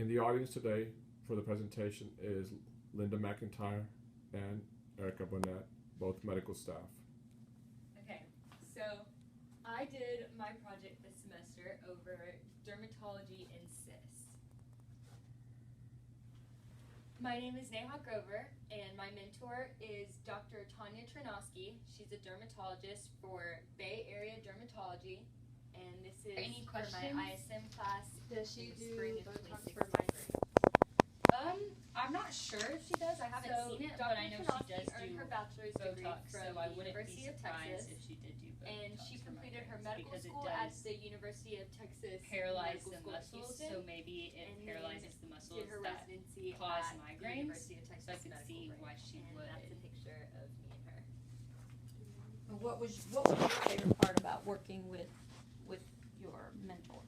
In the audience today for the presentation is Linda McIntyre and Erica Bonnet, both medical staff. Okay, so I did my project this semester over dermatology and cysts. My name is Neha Grover, and my mentor is Dr. Tanya Ternosky. She's a dermatologist for Bay Area Dermatology, and this is Any for my questions? ISM class. Does she in do spring of Botox 2016. for migraine? I'm not sure if she does. I haven't seen it, but I know she does earned do her bachelor's degree Botox, from so the I wouldn't University be of surprised Texas, if she did do Botox. and she for completed her migraines, medical because school it at does the University of Texas paralyze Medical the School at muscles, Houston, so maybe it and then paralyzes the did muscles her that residency cause at the migraines, University of Texas so I could Medical see Branch. why she And would. that's a picture of me and her. What was your favorite part about working with your mentor?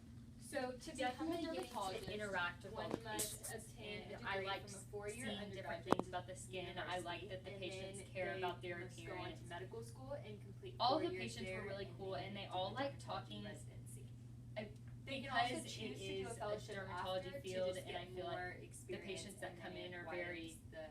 So to become a Definitely getting to dermatologist, interact with all one the must patients. obtain And a I degree liked from a four-year seeing different undergraduate things about the skin. I like that the university, patients and care then about their they must go on appearance. to medical school and complete All 4 the years patients there, were really and cool, then and they do all a liked dermatology talking residency. because They can also it choose to do is a a fellowship dermatology after field, to just and I get feel more like experience, the patients that and come then in are widens very the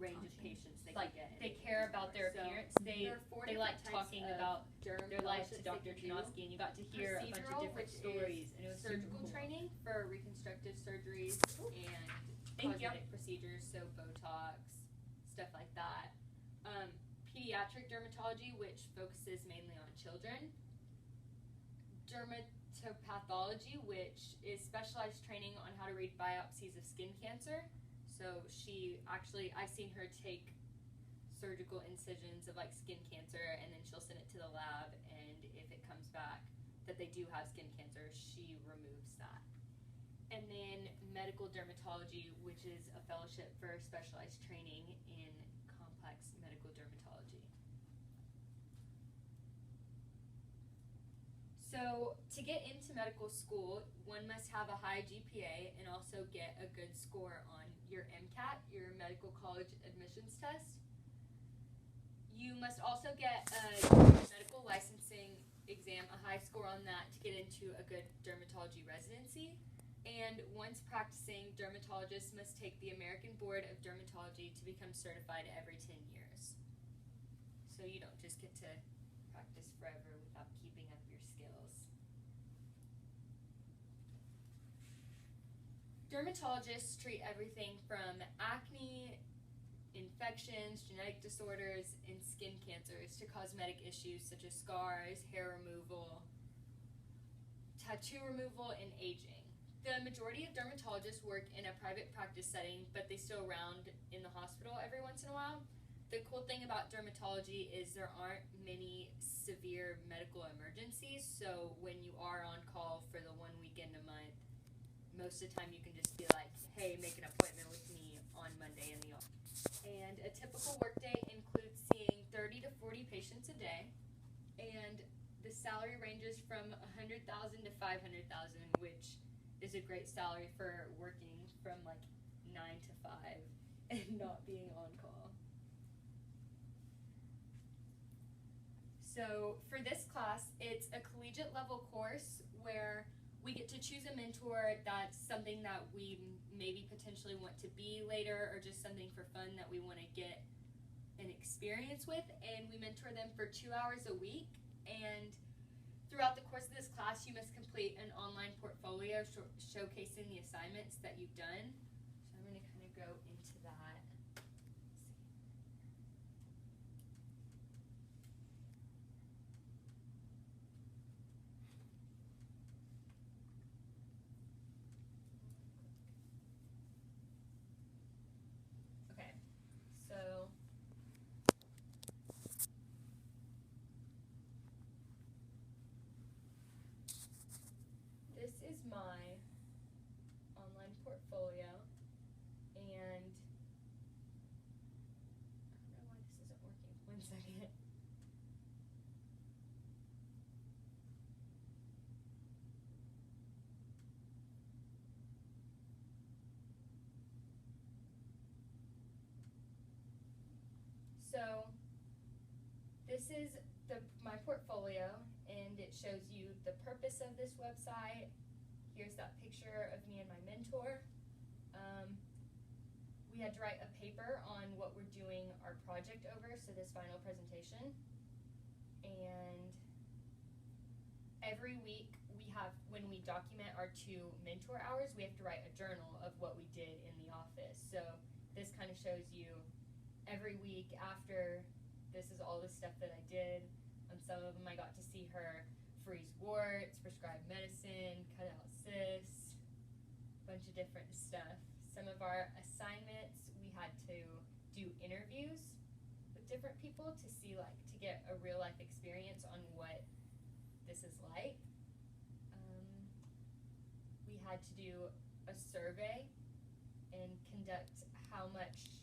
range of patients they like can get. they care about their So, appearance. there are 4 They different like types talking of about derm their life to fellowships Dr. they can do. Ternosky, and you got to hear a bunch of Procedural, different which stories, is and it was surgical super cool. training for reconstructive surgeries and Thank you. cosmetic procedures, so Botox, stuff like that. Pediatric dermatology, which focuses mainly on children. Dermatopathology, which is specialized training on how to read biopsies of skin cancer. So I've seen her take surgical incisions of like skin cancer, and then she'll send it to the lab, and if it comes back that they do have skin cancer, she removes that. And then medical dermatology, which is a fellowship for specialized training in complex medical dermatology. So to get into medical school, one must have a high GPA and also get a good score on your MCAT, your medical college admissions test. You must also get a medical licensing exam, a high score on that to get into a good dermatology residency. And once practicing, dermatologists must take the American Board of Dermatology to become certified every 10 years. So you don't just get to practice forever without keeping up your skills. Dermatologists treat everything from acne, infections, genetic disorders, and skin cancers to cosmetic issues such as scars, hair removal, tattoo removal, and aging. The majority of dermatologists work in a private practice setting, but they still round in the hospital every once in a while. The cool thing about dermatology is there aren't many severe medical emergencies, so when you are on call for the one weekend a month, most of the time you can just be like, hey, make an appointment with me on Monday in the office. And a typical workday includes seeing 30 to 40 patients a day, and the salary ranges from $100,000 to $500,000, which is a great salary for working from like 9 to 5 and not being on call. So for this class, it's a collegiate level course where we get to choose a mentor that's something that we maybe potentially want to be later, or just something for fun that we want to get an experience with, and we mentor them for 2 hours a week. And throughout the course of this class, you must complete an online portfolio showcasing the assignments that you've done. So I'm going to kind of go into that. Okay, so this is my online portfolio, and I don't know why this isn't working. 1 second. So this is my portfolio, and it shows you the purpose of this website. Here's that picture of me and my mentor. had to write a paper on what we're doing our project over, so this final presentation. And every week when we document our 2 mentor hours, we have to write a journal of what we did in the office. So this kind of shows you every week after, this is all the stuff that I did. On some of them I got to see her freeze warts, prescribe medicine, cut out cysts, a bunch of different stuff. Some of our assignments, we had to do interviews with different people to see, like, to get a real life experience on what this is like. We had to do a survey and conduct how much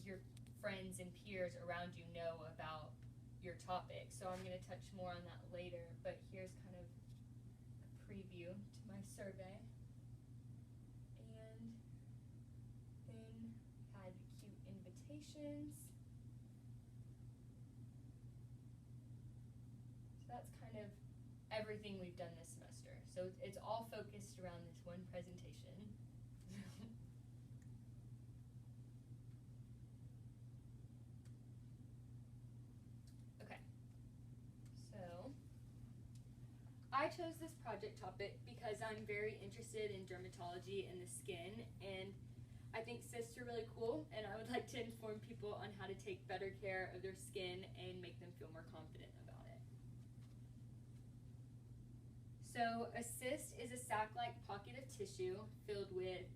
your friends and peers around you know about your topic. So I'm going to touch more on that later, but here's kind of a preview to my survey. And then we had cute invitations. So that's kind of everything we've done this semester. So it's all focused around this one presentation. Okay. So I chose this project topic because I'm very interested in dermatology and the skin, and I think cysts are really cool, and I would like to inform people on how to take better care of their skin and make them feel more confident about it. So a cyst is a sac-like pocket of tissue filled with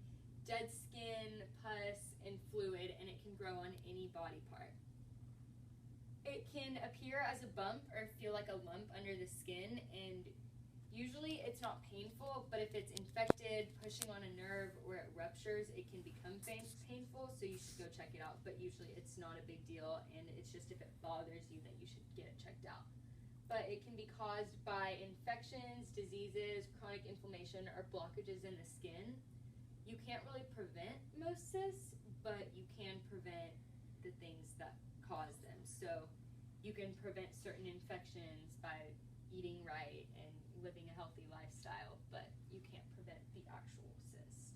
dead skin, pus, and fluid, and it can grow on any body part. It can appear as a bump or feel like a lump under the skin, and usually it's not painful, but if it's infected, pushing on a nerve, or it ruptures, it can become painful, so you should go check it out. But usually it's not a big deal, and it's just if it bothers you that you should get it checked out. But it can be caused by infections, diseases, chronic inflammation, or blockages in the skin. You can't really prevent most cysts, but you can prevent the things that cause them. So you can prevent certain infections by eating right and living a healthy lifestyle, but you can't prevent the actual cyst.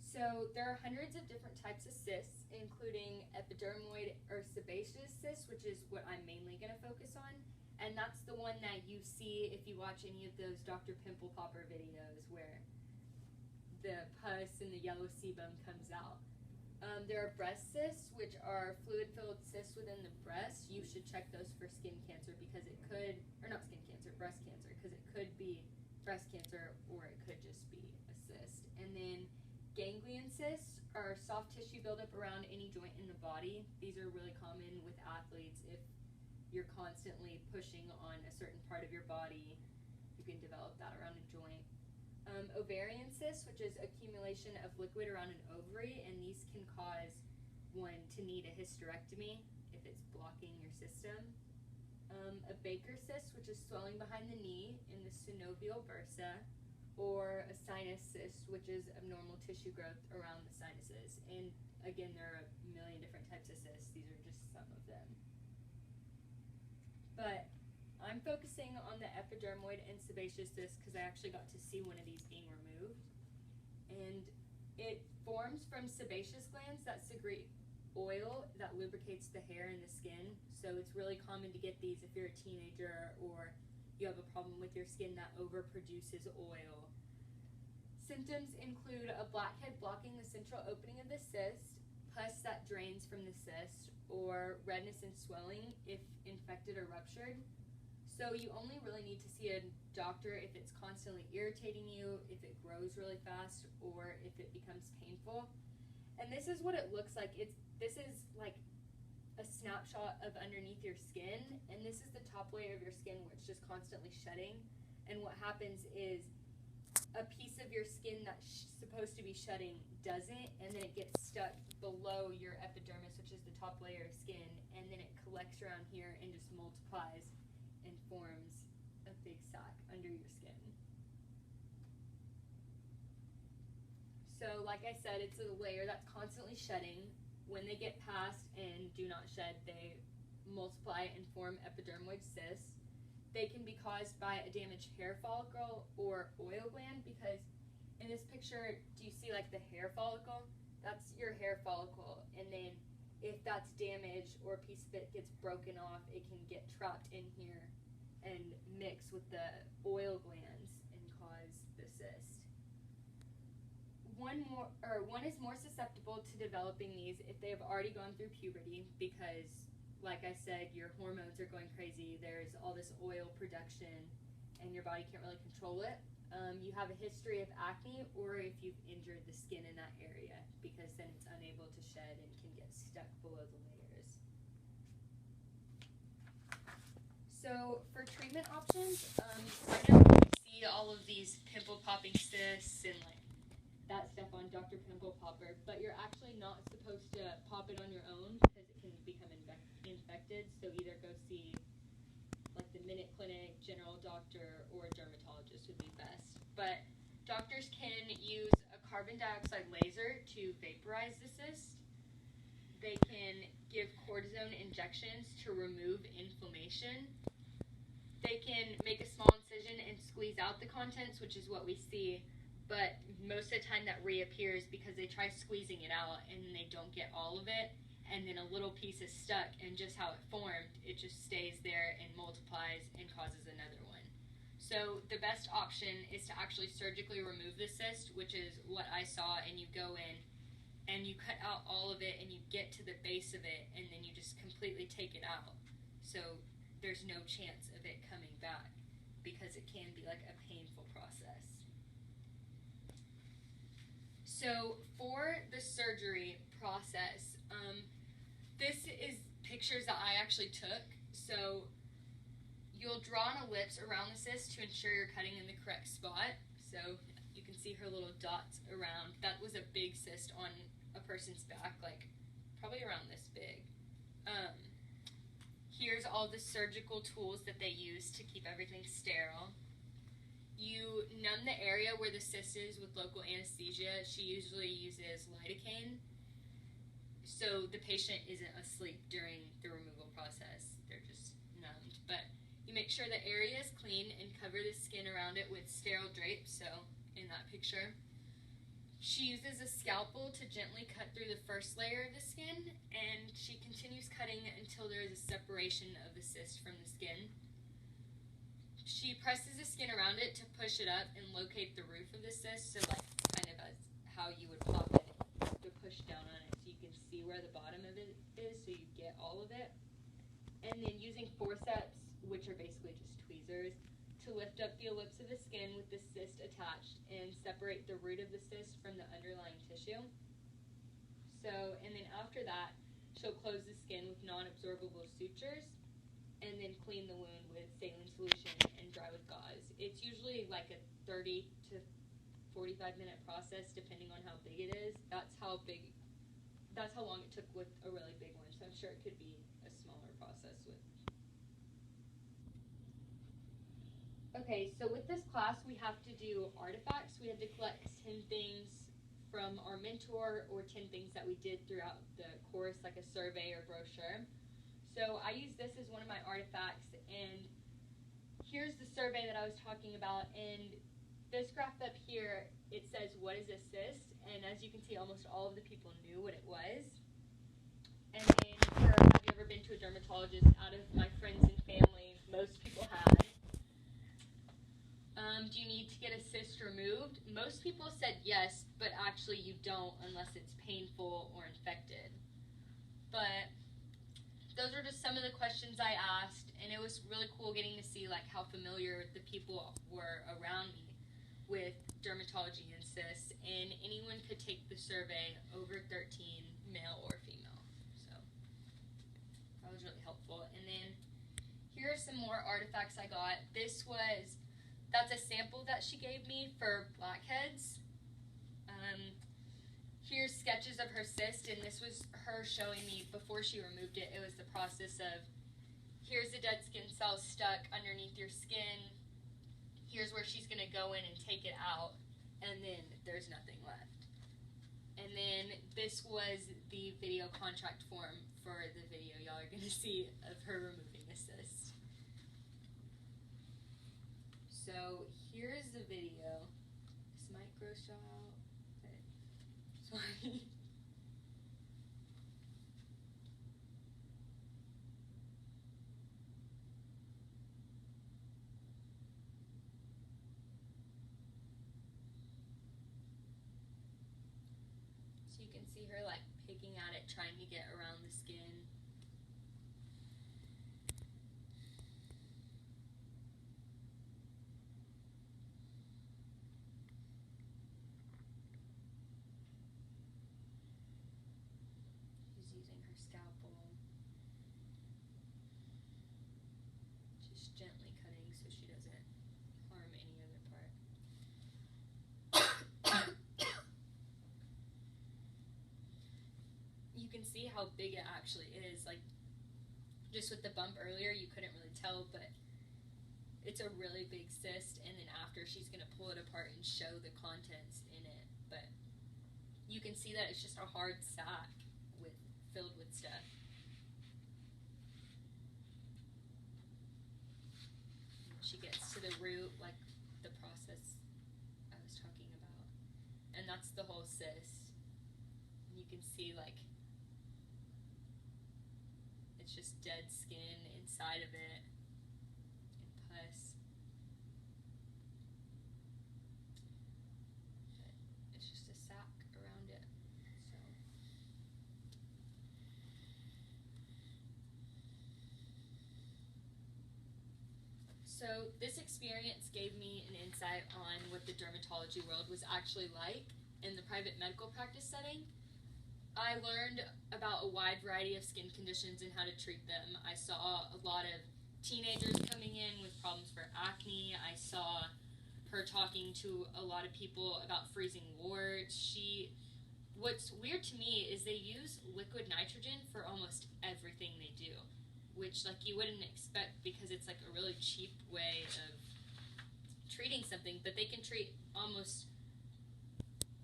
So there are hundreds of different types of cysts, including epidermoid or sebaceous cysts, which is what I'm mainly going to focus on. And that's the one that you see if you watch any of those Dr. Pimple Popper videos where the pus and the yellow sebum comes out. There are breast cysts, which are fluid-filled cysts within the breast. You should check those for skin cancer because it could, or not skin cancer, breast cancer, because it could be breast cancer or it could just be a cyst. And then ganglion cysts are soft tissue buildup around any joint in the body. These are really common with athletes. If you're constantly pushing on a certain part of your body, you can develop that around a joint. Ovarian cysts, which is accumulation of liquid around an ovary, and these can cause one to need a hysterectomy if it's blocking your system. A Baker cyst, which is swelling behind the knee in the synovial bursa, or a sinus cyst, which is abnormal tissue growth around the sinuses. And again, there are a million different types of cysts. These are just some of them. But I'm focusing on the epidermoid and sebaceous cyst because I actually got to see one of these being removed. And it forms from sebaceous glands that secrete oil that lubricates the hair and the skin. So it's really common to get these if you're a teenager or you have a problem with your skin that overproduces oil. Symptoms include a blackhead blocking the central opening of the cyst, pus that drains from the cyst, or redness and swelling if infected or ruptured. So you only really need to see a doctor if it's constantly irritating you, if it grows really fast, or if it becomes painful. And this is what it looks like. This is like a snapshot of underneath your skin, and this is the top layer of your skin where it's just constantly shedding. And what happens is a piece of your skin that's supposed to be shedding doesn't, and then it gets stuck below your epidermis, which is the top layer of skin, and then it collects around here and just multiplies and forms a big sac under your skin. So like I said, it's a layer that's constantly shedding. When they get past and do not shed, they multiply and form epidermoid cysts. They can be caused by a damaged hair follicle or oil gland because in this picture, do you see like the hair follicle? That's your hair follicle, and then if that's damaged or a piece of it gets broken off, it can get trapped in here and mix with the oil glands and cause the cyst. One is more susceptible to developing these if they have already gone through puberty, because like I said, your hormones are going crazy, there's all this oil production and your body can't really control it. You have a history of acne, or if you've injured the skin in that area, because then it's unable to shed and can get stuck below the layers. So for treatment options, right now you can see all of these pimple popping cysts and like that stuff on Dr. Pimple Popper, but you're actually not supposed to pop it on your own because it can become infected, so either go see like the Minute Clinic, general doctor, or a dermatologist would be best. But doctors can use a carbon dioxide laser to vaporize the cyst. They can give cortisone injections to remove inflammation. They can make a small incision and squeeze out the contents, which is what we see, but most of the time that reappears because they try squeezing it out and they don't get all of it, and then a little piece is stuck, and just how it formed, it just stays there and multiplies and causes another one. So the best option is to actually surgically remove the cyst, which is what I saw, and you go in and you cut out all of it and you get to the base of it and then you just completely take it out. So there's no chance of it coming back because it can be like a painful process. So for the surgery process, this is pictures that I actually took. So you'll draw an ellipse around the cyst to ensure you're cutting in the correct spot. So you can see her little dots around. That was a big cyst on a person's back, like probably around this big. Here's all the surgical tools that they use to keep everything sterile. You numb the area where the cyst is with local anesthesia. She usually uses lidocaine, so the patient isn't asleep during the removal process. They're just numbed. But you make sure the area is clean and cover the skin around it with sterile drapes, so in that picture. She uses a scalpel to gently cut through the first layer of the skin, and she continues cutting until there is a separation of the cyst from the skin. She presses the skin around it to push it up and locate the roof of the cyst, so like kind of as how you would pop it, to push down on it so you can see where the bottom of it is, so you get all of it. And then using forceps, which are basically just tweezers, to lift up the ellipse of the skin with the cyst attached and separate the root of the cyst from the underlying tissue. So, and then after that, she'll close the skin with non-absorbable sutures and then clean the wound with saline solution and dry with gauze. It's usually like a 30 to 45-minute process depending on how big it is. That's how long it took with a really big one, so I'm sure it could be a smaller process with. Okay, so with this class we have to do artifacts. We had to collect 10 things from our mentor or 10 things that we did throughout the course, like a survey or brochure. So I use this as one of my artifacts, and here's the survey that I was talking about, and this graph up here, it says what is a cyst, and as you can see almost all of the people knew what it was. And then for have you ever been to a dermatologist? Out of my friends and family, most people had. Do you need to get a cyst removed? Most people said yes, but actually you don't unless it's painful or infected. But those are just some of the questions I asked, and it was really cool getting to see like how familiar the people were around me with dermatology and cysts, and anyone could take the survey over 13, male or female. So that was really helpful. And then here are some more artifacts I got. That's a sample that she gave me for blackheads. Here's sketches of her cyst, and this was her showing me before she removed it. It was the process of, here's the dead skin cells stuck underneath your skin. Here's where she's gonna go in and take it out, and then there's nothing left. And then this was the video contract form for the video y'all are gonna see of her removing a cyst. So here's the video. This micro grossed y'all out. But sorry. So you can see her like picking at it, trying to get around the skin. She's using her scalpel. Just gently cutting so she doesn't harm any other part. You can see how big it actually is. Like, just with the bump earlier, you couldn't really tell, but it's a really big cyst, and then after she's going to pull it apart and show the contents in it. But you can see that it's just a hard sac filled with stuff. And she gets to the root, like the process I was talking about. And that's the whole cyst. And you can see, like, it's just dead skin inside of it and pus. But it's just a sac around it. So this experience gave me an insight on what the dermatology world was actually like in the private medical practice setting. I learned about a wide variety of skin conditions and how to treat them. I saw a lot of teenagers coming in with problems for acne. I saw her talking to a lot of people about freezing warts. What's weird to me is they use liquid nitrogen for almost everything they do, which, like, you wouldn't expect because it's like a really cheap way of treating something, but they can treat almost,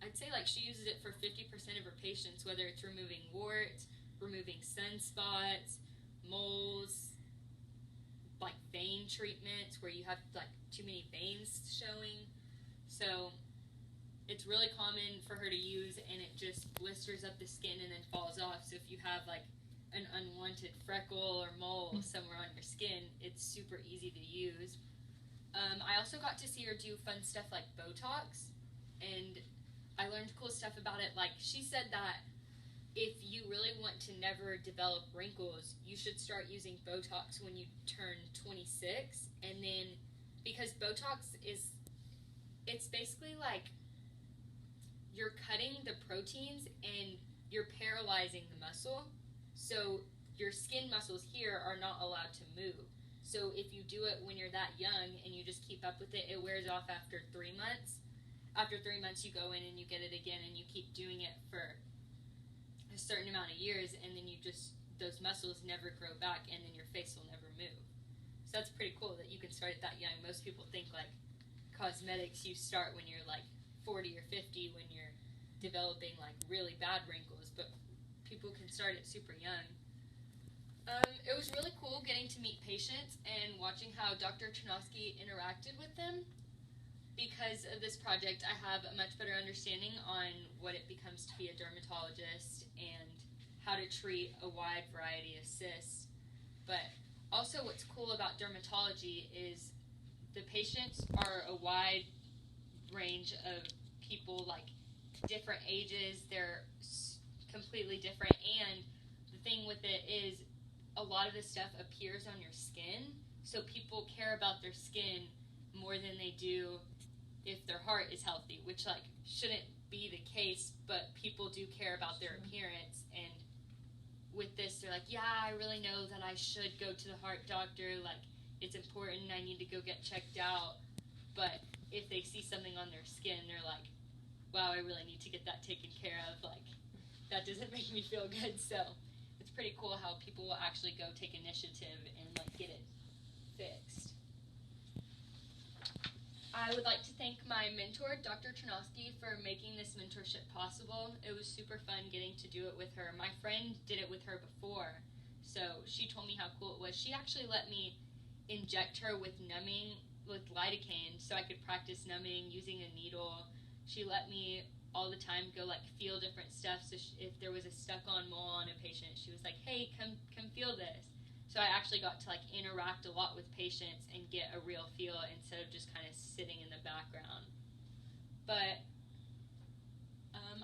I'd say, like, she uses it for 50% of her patients, whether it's removing warts, removing sunspots, moles, like vein treatments where you have like too many veins showing. So it's really common for her to use, and it just blisters up the skin and then falls off. So if you have like an unwanted freckle or mole somewhere on your skin, it's super easy to use. I also got to see her do fun stuff like Botox, and I learned cool stuff about it. Like, she said that if you really want to never develop wrinkles, you should start using Botox when you turn 26. And then, because Botox it's basically like you're cutting the proteins and you're paralyzing the muscle. So your skin muscles here are not allowed to move. So if you do it when you're that young and you just keep up with it, it wears off after 3 months. After 3 months, you go in and you get it again, and you keep doing it for a certain amount of years, and then those muscles never grow back, and then your face will never move. So that's pretty cool that you can start at that young. Most people think like cosmetics, you start when you're like 40 or 50 when you're developing like really bad wrinkles, but people can start it super young. It was really cool getting to meet patients and watching how Dr. Chernosky interacted with them. Because of this project, I have a much better understanding on what it becomes to be a dermatologist and how to treat a wide variety of cysts. But also what's cool about dermatology is the patients are a wide range of people, like different ages. They're completely different, and the thing with it is a lot of this stuff appears on your skin, so people care about their skin more than they do if their heart is healthy, which like shouldn't be the case, but people do care about their appearance. And with this, they're like, yeah, I really know that I should go to the heart doctor, like it's important, I need to go get checked out. But if they see something on their skin, they're like, wow, I really need to get that taken care of, like that doesn't make me feel good. So it's pretty cool how people will actually go take initiative and like get it fixed. I would like to thank my mentor, Dr. Chernosky, for making this mentorship possible. It was super fun getting to do it with her. My friend did it with her before, so she told me how cool it was. She actually let me inject her with numbing, with lidocaine, so I could practice numbing using a needle, she let me all the time go like feel different stuff. So if there was a stuck-on mole on a patient, she was like, "Hey, come feel this." So I actually got to like interact a lot with patients and get a real feel instead of just kind of sitting in the background. But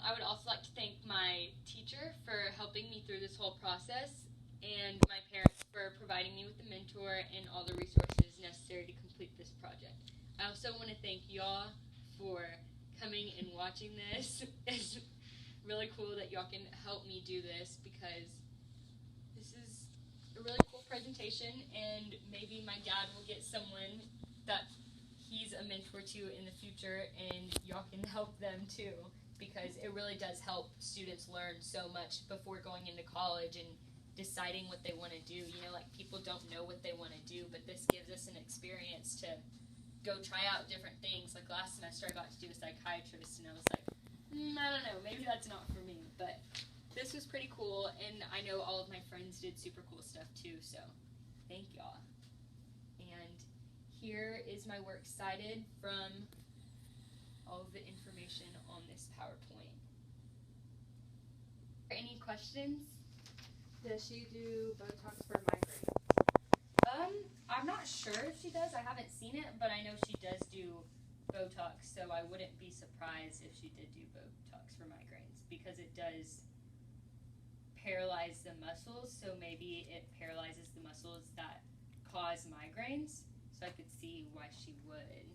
I would also like to thank my teacher for helping me through this whole process, and my parents for providing me with a mentor and all the resources necessary to complete this project. I also want to thank y'all for coming and watching this. It's really cool that y'all can help me do this, because this is a really cool presentation, and maybe my dad will get someone that he's a mentor to in the future, and y'all can help them too, because it really does help students learn so much before going into college and deciding what they want to do. You know, like people don't know what they want to do, but this gives us an experience to go try out different things. Like last semester I got to do a psychiatrist, and I was like, I don't know, maybe that's not for me, but this was pretty cool, and I know all of my friends did super cool stuff too, so thank y'all. And here is my works cited from all of the information on this PowerPoint. Any questions? Does she do Botox for migraine? I'm not sure if she does. I haven't seen it, but I know she does do Botox, so I wouldn't be surprised if she did do Botox for migraines, because it does paralyze the muscles, so maybe it paralyzes the muscles that cause migraines, so I could see why she would.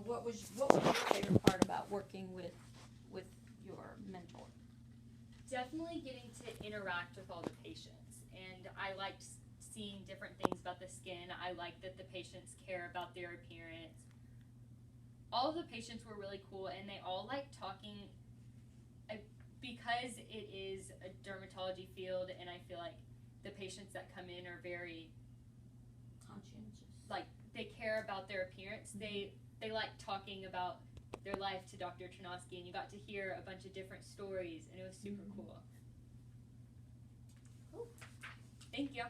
What was your favorite part about working with your mentor? Definitely getting to interact with all the patients, and I liked seeing different things about the skin. I liked that the patients care about their appearance. All of the patients were really cool, and they all liked talking, because it is a dermatology field, and I feel like the patients that come in are very Conscientious. like, they care about their appearance. They like talking about their life to Dr. Ternosky, and you got to hear a bunch of different stories, and it was super cool. Cool. Thank you.